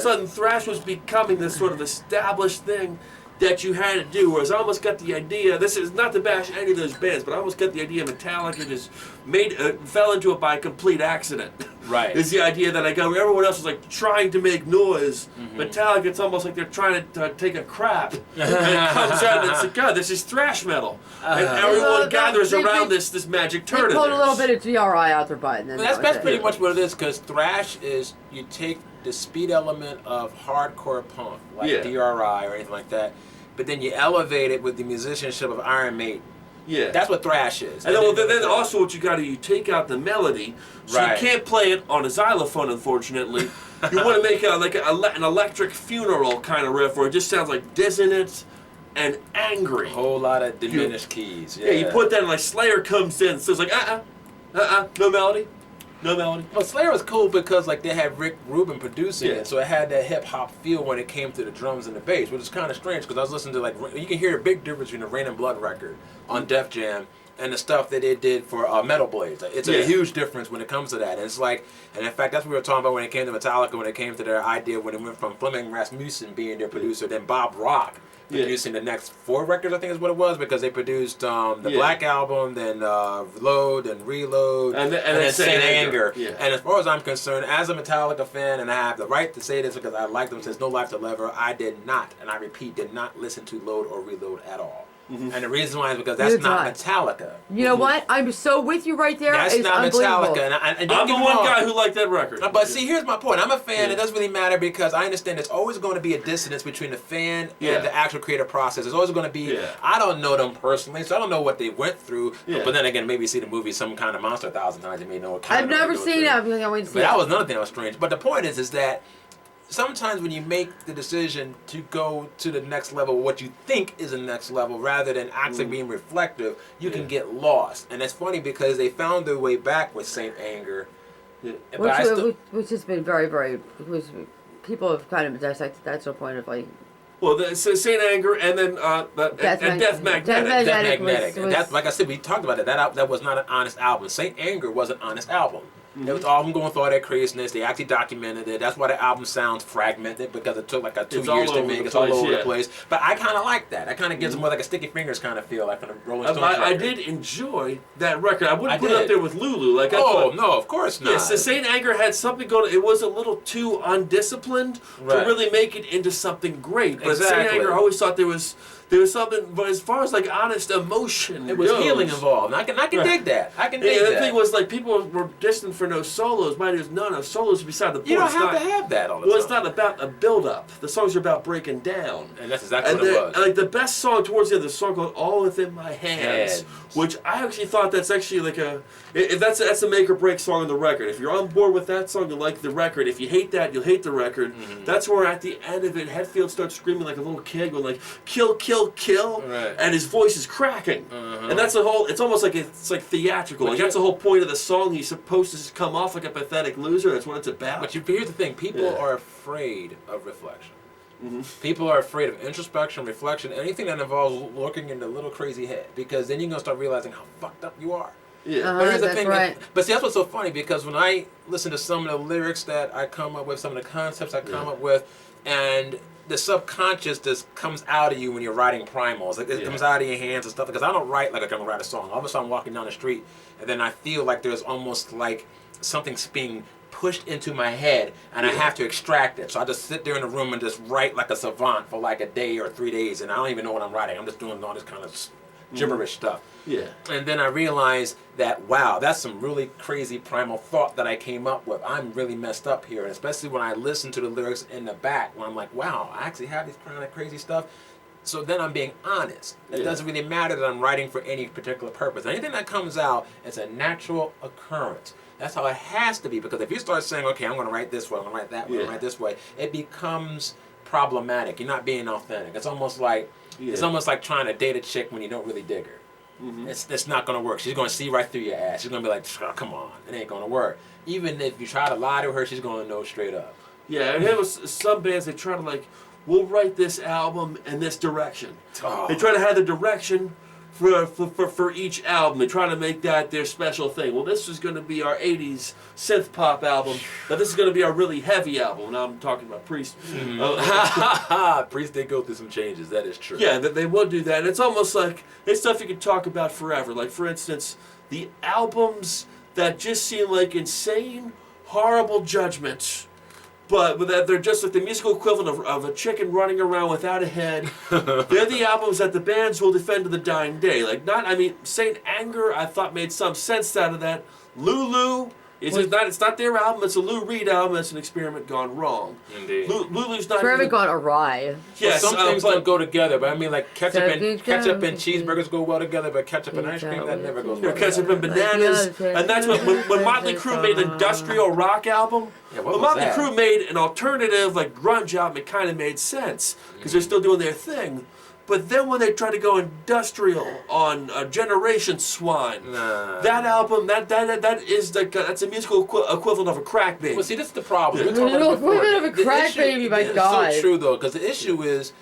sudden thrash was becoming this sort of established thing that you had to do. Whereas I almost got the idea, this is not to bash any of those bands, but I almost got the idea Metallica just fell into it by complete accident. Right. Is the idea that I got where everyone else was like trying to make noise. Metallica, it's almost like they're trying to take a crap. And it comes out and it's like, God, this is thrash metal. And everyone gathers around this magic turd. They pulled a little bit of GRI out their butt. And then that's pretty much what it is, because thrash is, you take the speed element of hardcore punk, like DRI or anything like that, but then you elevate it with the musicianship of Iron Maiden. Yeah. That's what thrash is. And then also what you got to, you take out the melody, so you can't play it on a xylophone, unfortunately. You want to make it like an electric funeral kind of riff where it just sounds like dissonant and angry. A whole lot of diminished keys. Yeah, you put that in, like Slayer comes in, so it's like, no melody. No melody. Well, Slayer was cool because like they had Rick Rubin producing it, so it had that hip hop feel when it came to the drums and the bass, which is kind of strange because I was listening to, like, you can hear a big difference between the Rain and Blood record on Def Jam and the stuff that they did for Metal Blades. It's a huge difference when it comes to that. And it's like, and in fact, that's what we were talking about when it came to Metallica, when it came to their idea when it went from Flemming Rasmussen being their producer, then Bob Rock producing the next 4 records, I think is what it was, because they produced the Black Album, then Load and Reload, and then Saint Anger. And as far as I'm concerned, as a Metallica fan, and I have the right to say this because I like them since No Life to Leather, I did not, and I repeat, did not listen to Load or Reload at all. And the reason why is because that's not Metallica. You know what? I'm so with you right there. That's not Metallica. And I'm the one guy who liked that record. But see, here's my point. I'm a fan. It doesn't really matter because I understand there's always going to be a dissonance between the fan and the actual creative process. There's always going to be, I don't know them personally, so I don't know what they went through. But then again, maybe see the movie Some Kind of Monster 1,000 times. You may know. I've never seen it. I'm waiting to see it. That was another thing that was strange. But the point is that sometimes when you make the decision to go to the next level, what you think is the next level, rather than actually being reflective, you can get lost. And it's funny because they found their way back with Saint Anger. Which has been very, very... people have kind of dissected that to a point of like... Well, Saint Anger and then Death Magnetic. Death Magnetic. That's, like I said, we talked about it. That was not an honest album. Saint Anger was an honest album. It was all of them going through all that craziness. They actually documented it. That's why the album sounds fragmented, because it took like 2 years to make. It's all over the place. But I kind of like that. I kind of gives them more like a Sticky Fingers kind of feel, like from the Rolling Stones record. I did enjoy that record. I wouldn't put it up there with Lulu. Like, no, of course not. Yes, the Saint Anger had something going. It was a little too undisciplined to really make it into something great. But Saint Anger, I always thought there was something, but as far as like honest emotion, it was healing involved. I can dig that. I can dig that. The thing was, like, people were distant for no solos. Mine was no solos beside the point. You don't have to have that all the time. Well, it's not about a build-up. The songs are about breaking down. And that's exactly what it was. And like the best song towards the end, the song called "All Within My Hands," which I actually thought that's actually like if that's a make or break song on the record. If you're on board with that song, you'll like the record. If you hate that, you'll hate the record. That's where at the end of it, Hetfield starts screaming like a little kid, going like "Kill, kill, kill," and his voice is cracking. And that's the whole. It's almost like it's like theatrical. Like that's the whole point of the song. He's supposed to come off like a pathetic loser. That's what it's about. But here's the thing: people are afraid of reflection. People are afraid of introspection, reflection, anything that involves looking in the little crazy head, because then you're gonna start realizing how fucked up you are. But here's the thing. But see, that's what's so funny, because when I listen to some of the lyrics that I come up with, some of the concepts I come up with, and the subconscious just comes out of you when you're writing primals. Like it comes out of your hands and stuff. Because I don't write like I'm gonna write a song. All of a sudden I'm walking down the street, and then I feel like there's almost like something's being pushed into my head, and I have to extract it. So I just sit there in the room and just write like a savant for like a day or 3 days, and I don't even know what I'm writing. I'm just doing all this kind of gibberish stuff. And then I realized that, wow, that's some really crazy primal thought that I came up with. I'm really messed up here, and especially when I listen to the lyrics in the back, when I'm like, wow, I actually have this kind of crazy stuff. So then I'm being honest. It doesn't really matter that I'm writing for any particular purpose. Anything that comes out is a natural occurrence. That's how it has to be, because if you start saying, okay, I'm going to write this way, I'm going to write that way, I'm going to write this way, it becomes problematic. You're not being authentic. It's almost like trying to date a chick when you don't really dig her. It's not going to work. She's going to see right through your ass. She's going to be like, oh, come on, it ain't going to work. Even if you try to lie to her, she's going to know straight up. Yeah, and there was some bands that try to like, we'll write this album in this direction. They try to have the direction for each album. They try to make that their special thing. Well, this is going to be our 80s synth pop album, but this is going to be our really heavy album. Now I'm talking about Priest. Priest did go through some changes, that is true. Yeah, they will do that. And it's almost like, it's stuff you could talk about forever. Like, for instance, the albums that just seem like insane, horrible judgments, but that they're just like the musical equivalent of a chicken running around without a head. They're the albums that the bands will defend to the dying day. Like, Saint Anger, I thought made some sense out of that. Lulu, it's not their album, it's a Lou Reed album, it's an experiment gone wrong. Indeed. Lulu's not experiment gone awry. Yes, well, some things don't go together, but I mean, like ketchup and cheeseburgers go well together, but ketchup and ice cream, that never goes well together. Ketchup and bananas, and that's when Motley Crue made an industrial rock album. Yeah, when Motley Crue made an alternative, like grunge album, it kind of made sense, because they're still doing their thing. But then when they try to go industrial on Generation Swine, that album, that is that's a musical equivalent of a crack baby. Well, see, that's the problem. Equivalent of a crack baby, my God. It's so true, though, because the issue is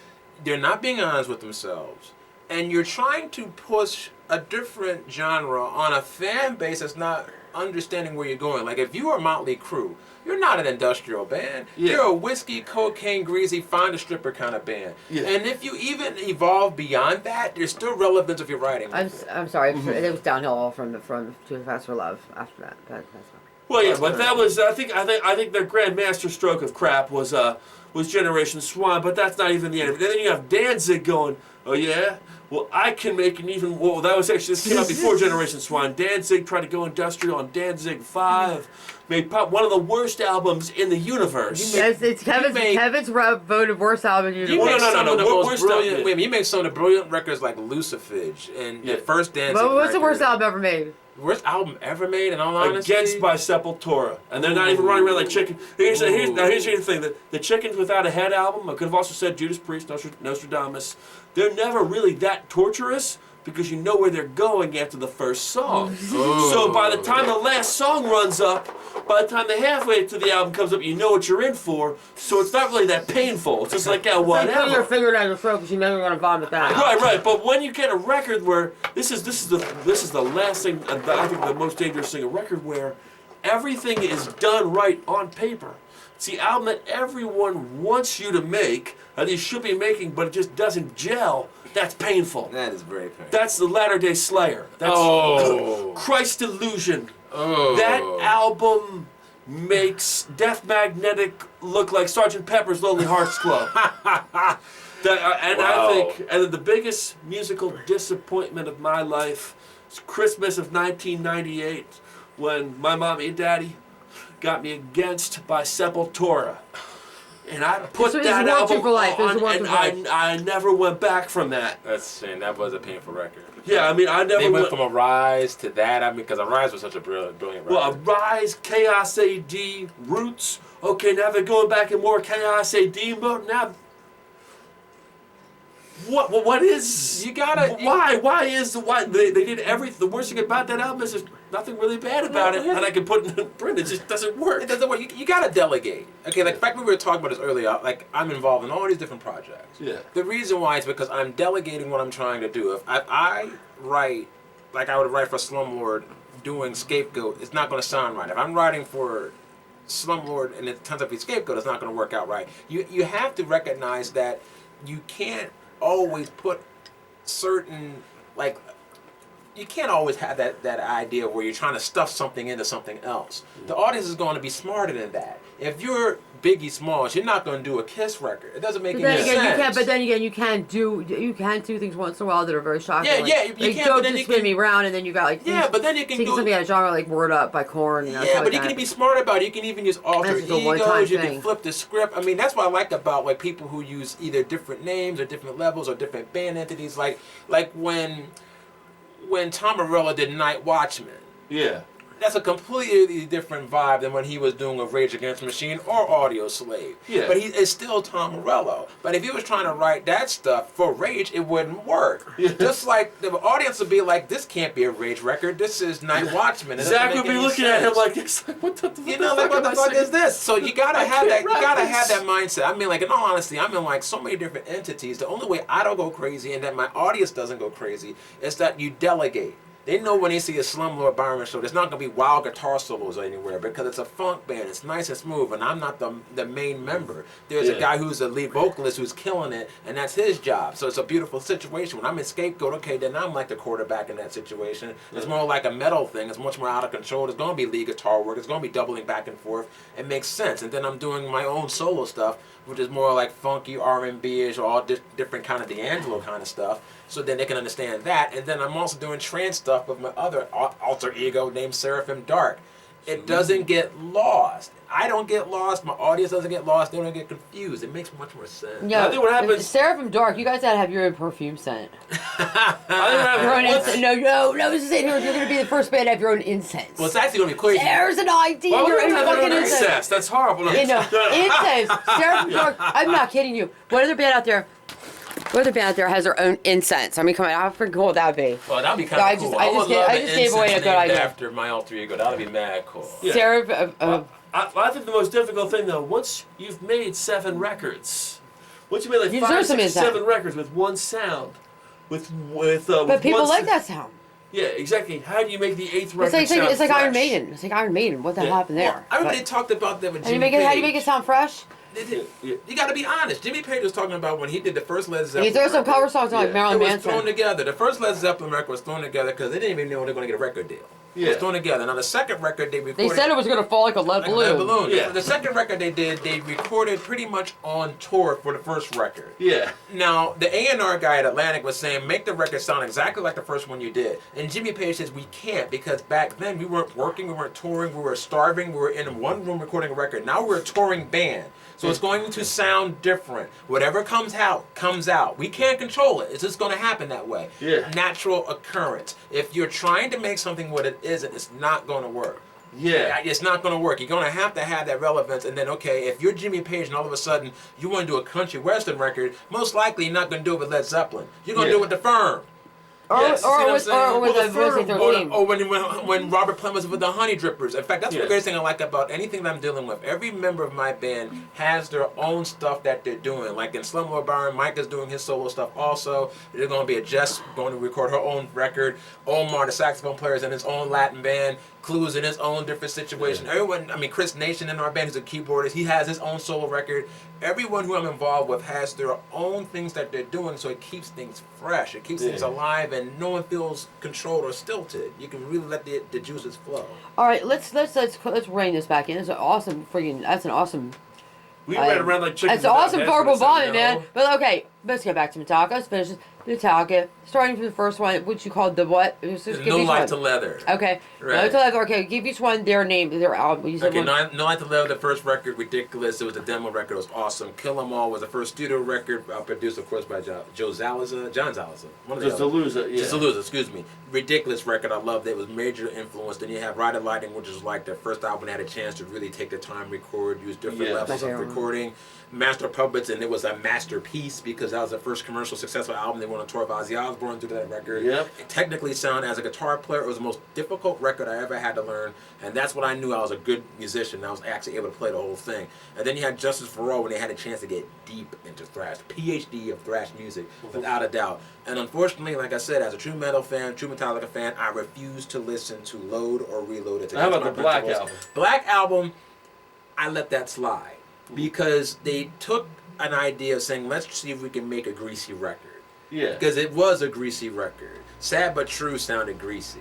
they're not being honest with themselves. And you're trying to push a different genre on a fan base that's not understanding where you're going. Like, if you are Motley Crue, you're not an industrial band. Yeah. You're a whiskey, cocaine, greasy, find a stripper kind of band. Yeah. And if you even evolve beyond that, there's still relevance of your writing. I'm sorry, it was downhill all from Too Fast for Love after that. That's fine. Well, yeah, but that was I think their grand master stroke of crap was Generation Swine, but that's not even the end of it. And then you have Danzig going, oh yeah. Well, I can make an even... Well, that was actually... This came out before Generation Swine. Danzig tried to go industrial on Danzig 5. Made one of the worst albums in the universe. It's Kevin's voted worst album in the universe. You make some of the brilliant records like Lucifage and the first Danzig record. What's the worst album ever made? Worst album ever made, in all honesty? Against by Sepultura. And they're not even running around like chicken. Here's the thing. The Chickens Without a Head album, I could have also said Judas Priest, Nostradamus. They're never really that torturous because you know where they're going after the first song. So by the time the last song runs up, by the time the halfway to the album comes up, you know what you're in for. So it's not really that painful. It's just like, yeah, whatever. It's like putting your finger down your throat because you know you're going to vomit that out. Right. But when you get a record where this is the last thing, I think the most dangerous thing, a record where everything is done right on paper. It's the album that everyone wants you to make, that you should be making, but it just doesn't gel. That's painful. That is very painful. That's the Latter-day Slayer. That's Christ Illusion. That album makes Death Magnetic look like Sgt. Pepper's Lonely Hearts Club. I think, and the biggest musical disappointment of my life is Christmas of 1998, when my mommy and daddy got me Against by Sepultura. And I put that album on, and I never went back from that. That's a shame. That was a painful record. Yeah, I mean, I never went from Arise to that. I mean, because Arise was such a brilliant record. Well, Arise, Chaos AD, Roots. Okay, now they're going back in more Chaos AD mode. Now, what is... You gotta... Why they did everything. The worst thing about that album is there's nothing really bad about it, and I can put it in print. It just doesn't work. It doesn't work. You gotta delegate. Okay, like, in fact, we were talking about this earlier. Like, I'm involved in all these different projects. Yeah. The reason why is because I'm delegating what I'm trying to do. If I write, like I would write for Slumlord doing Scapegoat, it's not going to sound right. If I'm writing for Slumlord and it turns out to be Scapegoat, it's not going to work out right. You have to recognize that you can't always put certain, like, you can't always have that idea where you're trying to stuff something into something else. The audience is going to be smarter than that. If you're Biggie Smalls, you're not going to do a Kiss record. It doesn't make any sense. But then again, you can do things once in a while that are very shocking. Yeah, you can. But then you spin me round, and then you got like but then you can do something out of genre like Word Up by Korn. You can be smart about it. You can even use alter egos. You can flip the script. I mean, that's what I like about like people who use either different names or different levels or different band entities. Like when Tom Morello did Night Watchman. Yeah. That's a completely different vibe than when he was doing a Rage Against the Machine or Audio Slave. Yeah. But it's still Tom Morello. But if he was trying to write that stuff for Rage, it wouldn't work. Yeah. Just like the audience would be like, this can't be a Rage record. This is Night Watchman. Zach would be looking at him like this. Like, what the fuck is this? So you gotta have that. You gotta have that mindset. I mean, like in all honesty, I'm in like so many different entities. The only way I don't go crazy and that my audience doesn't go crazy is that you delegate. They know when they see a Slumlord Byron show, there's not going to be wild guitar solos anywhere because it's a funk band. It's nice and smooth, and I'm not the main member. There's a guy who's a lead vocalist who's killing it, and that's his job. So it's a beautiful situation. When I'm in Scapegoat, okay, then I'm like the quarterback in that situation. It's more like a metal thing. It's much more out of control. There's going to be lead guitar work. It's going to be doubling back and forth. It makes sense. And then I'm doing my own solo stuff, which is more like funky R&B-ish or all different kind of D'Angelo kind of stuff. So then they can understand that. And then I'm also doing trance stuff with my other alter ego named Seraphim Dark. It doesn't get lost. I don't get lost. My audience doesn't get lost. They don't get confused. It makes much more sense. Yeah, I think what happens... Seraphim Dark, you guys gotta have your own perfume scent. I No, this is it. You're going to be the first band to have your own incense. Well, it's actually going to be crazy. There's an idea. Why would Your we own have fucking our own incense. incest? That's horrible. You know, incense. Seraphim Dark. I'm not kidding you. What other band out there? What other band out there has their own incense? I mean, come on, how freaking cool would that be? Well, that'd be kind of cool. I just gave away a good idea. After my alter ego, that'd be mad cool. Yeah. I think the most difficult thing, though, once you've made 7 records, once you made like 5, 6, 7 records with one sound, with but people like that sound. Yeah, exactly. How do you make the 8th record sound It's like fresh? Iron Maiden. It's like Iron Maiden. What the hell happened there? Well, I remember they talked about that with Jimmy Page. How do you make it sound fresh? You got to be honest. Jimmy Page was talking about when he did the first Led Zeppelin. He threw some cover songs on like Marilyn Manson. It was thrown together. The first Led Zeppelin record was thrown together because they didn't even know they were going to get a record deal. It was thrown together. Now the second record they recorded. They said it was going to fall like a lead balloon. Yeah. The second record they did, they recorded pretty much on tour for the first record. Yeah. Now the A&R guy at Atlantic was saying, make the record sound exactly like the first one you did. And Jimmy Page says we can't because back then we weren't working, we weren't touring, we were starving, we were in one room recording a record. Now we're a touring band. So it's going to sound different. Whatever comes out, comes out. We can't control it. It's just going to happen that way. Yeah. Natural occurrence. If you're trying to make something what it isn't, it's not going to work. Yeah. It's not going to work. You're going to have that relevance. And then, okay, if you're Jimmy Page and all of a sudden you want to do a country western record, most likely you're not going to do it with Led Zeppelin. You're going to do it with The Firm. Or with when Robert Plant was with the Honey Drippers. In fact, that's the greatest thing I like about anything that I'm dealing with. Every member of my band has their own stuff that they're doing. Like in Slumlord Byron, Mike is doing his solo stuff also. There's going to be a Jess going to record her own record. Omar, the saxophone player, is in his own Latin band. Clue's in his own different situation. Everyone, I mean, Chris Nation in our band is a keyboardist. He has his own solo record. Everyone who I'm involved with has their own things that they're doing, so it keeps things fresh. It keeps things alive, and no one feels controlled or stilted. You can really let the juices flow. All right, let's rein this back in. It's an awesome freaking. That's an awesome. We ran around like chickens. It's awesome verbal vomit, man. But okay, let's get back to Metallica. Let's finish this. Metallica, starting from the first one, which you called the what? No Light to Leather. Okay. Right. No Light to Leather. Okay, give each one their name, their album. You said No Light to Leather, the first record, ridiculous. It was a demo record. It was awesome. Kill 'Em All was the first studio record, produced, of course, by John Zalazar. Just a Loser, yeah. Just a Loser, excuse me. Ridiculous record. I loved it. It was major influence. Then you have Ride of Lightning, which is like their first album. They had a chance to really take the time, record, use different levels of recording. Master Puppets, and it was a masterpiece because that was the first commercial successful album. They went on tour with Ozzy Osbourne through that record. Yep. It technically sound as a guitar player, it was the most difficult record I ever had to learn, and that's when I knew I was a good musician. I was actually able to play the whole thing. And then you had Justice for All when they had a chance to get deep into thrash, PhD of thrash music, without a doubt. And unfortunately, like I said, as a true metal fan, true Metallica fan, I refuse to listen to Load or Reload. It's How about the Black Album? Black Album, I let that slide because they took an idea of saying, let's see if we can make a greasy record. Yeah. Because it was a greasy record. Sad but True sounded greasy.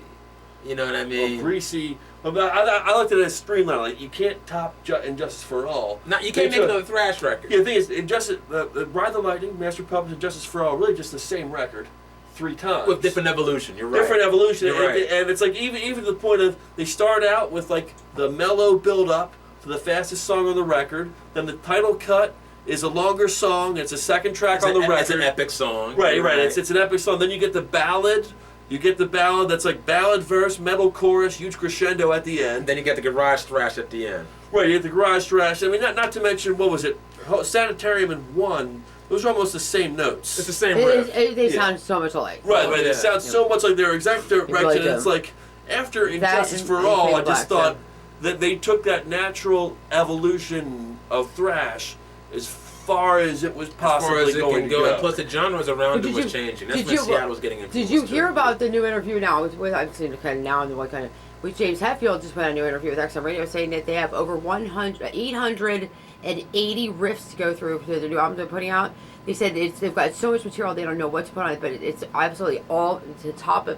You know what I mean? Well, greasy. I looked at it as streamlined. Like, you can't top Injustice for All. No, you can't make another thrash record. Yeah, the thing is, the Ride the Lightning, Master Puppets, and Justice for All are really just the same record 3 times. With different evolution, you're right. Different evolution. You're right. And it's like, even to the point of, they start out with like the mellow build-up to the fastest song on the record, then the title cut is a longer song. It's a second track on the record. It's an epic song. Right. It's an epic song. Then you get the ballad, You get the ballad that's like ballad verse, metal chorus, huge crescendo at the end. Then you get the garage thrash at the end. Right, you get the garage thrash. I mean, not to mention, what was it? Sanitarium and 1. Those are almost the same notes. It's the same riff. They sound so much alike. Right, right. They sound so much like their exact direction. really And it's like, after Injustice and- for and All, Fade I to just Black, thought that they took that natural evolution of thrash as far as it was possibly going to go. And plus the genres around it was changing. That's when Seattle was getting influenced. Did you hear about the new interview now? I've seen it kind of now and what kind of with James Hetfield just put out a new interview with XM Radio saying that they have over 880 riffs to go through for the new album they're putting out. They said they've got so much material they don't know what to put on it, but it's absolutely all to the top of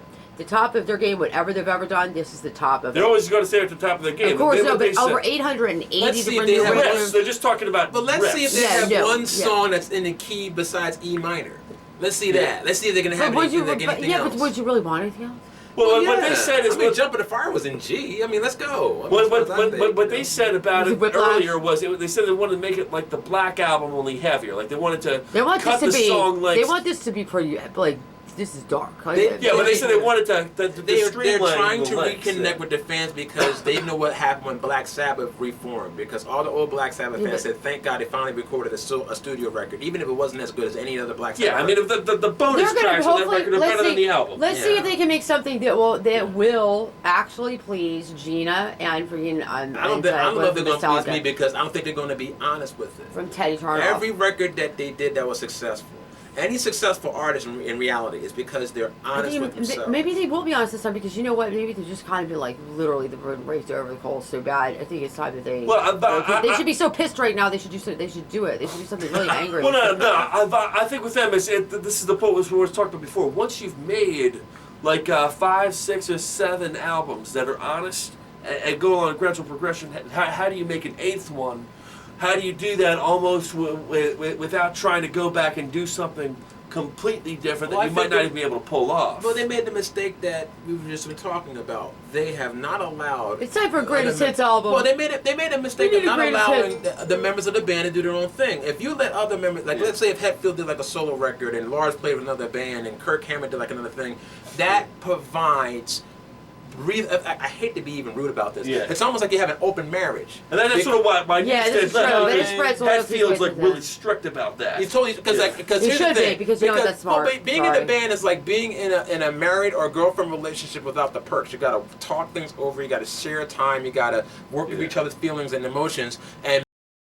their game. Whatever they've ever done, this is the top of it. They're always going to stay at the top of their game. Of course, no, but over 880 Let's see different if they new have riffs. They're just talking about But let's see if they have one yeah. song that's in the key besides E minor. Let's see that. Let's see if they're going to have anything else. But would you really want anything else? Well, what they said is... Jump in the Fire was in G. I mean, let's go. What they said about it Whiplash? earlier was they said they wanted to make it like the Black Album, only heavier. Like they wanted to cut the be, song lengths. They want this to be pretty like this is dark. But they said they wanted to They're streamline trying the to lengths, reconnect with the fans because they know what happened when Black Sabbath reformed. Because all the old Black Sabbath fans said, "Thank God they finally recorded a studio record, even if it wasn't as good as any other Black Sabbath." Yeah, I mean the bonus tracks on that record are better than the album. Let's see if they can make something that will actually please Gina and freaking. I don't know if they're going to please me because I don't think they're going to be honest with it. From Teddy Turner. Every record that they did that was successful. Any successful artist in reality is because they're honest with themselves. Maybe they will be honest this time because you know what? Maybe they're just kind of like literally the road raced over the coals so bad. I think it's time that they. Well, they should be so pissed right now. They should do so. They should do it. They should do something really angry. Well, no. I think with them this is the point we were talking about before. Once you've made like 5, 6, or 7 albums that are honest and go on a gradual progression, how do you make an 8th one? How do you do that almost without trying to go back and do something completely different that you might not even be able to pull off? Well, they made the mistake that we've just been talking about. They have not allowed. It's time for a greatest hits album. Well, they made a mistake of not allowing the members of the band to do their own thing. If you let other members, like let's say if Hetfield did like a solo record and Lars played with another band and Kirk Hammett did like another thing, that provides. I hate to be even rude about this. Yeah. It's almost like you have an open marriage. And that's sort of why Hetfield's like really strict about that. He's totally because here's the thing. Because you know that's smart. Being in a band is like being in a married or girlfriend relationship without the perks. You got to talk things over. You got to share time. You got to work with each other's feelings and emotions. And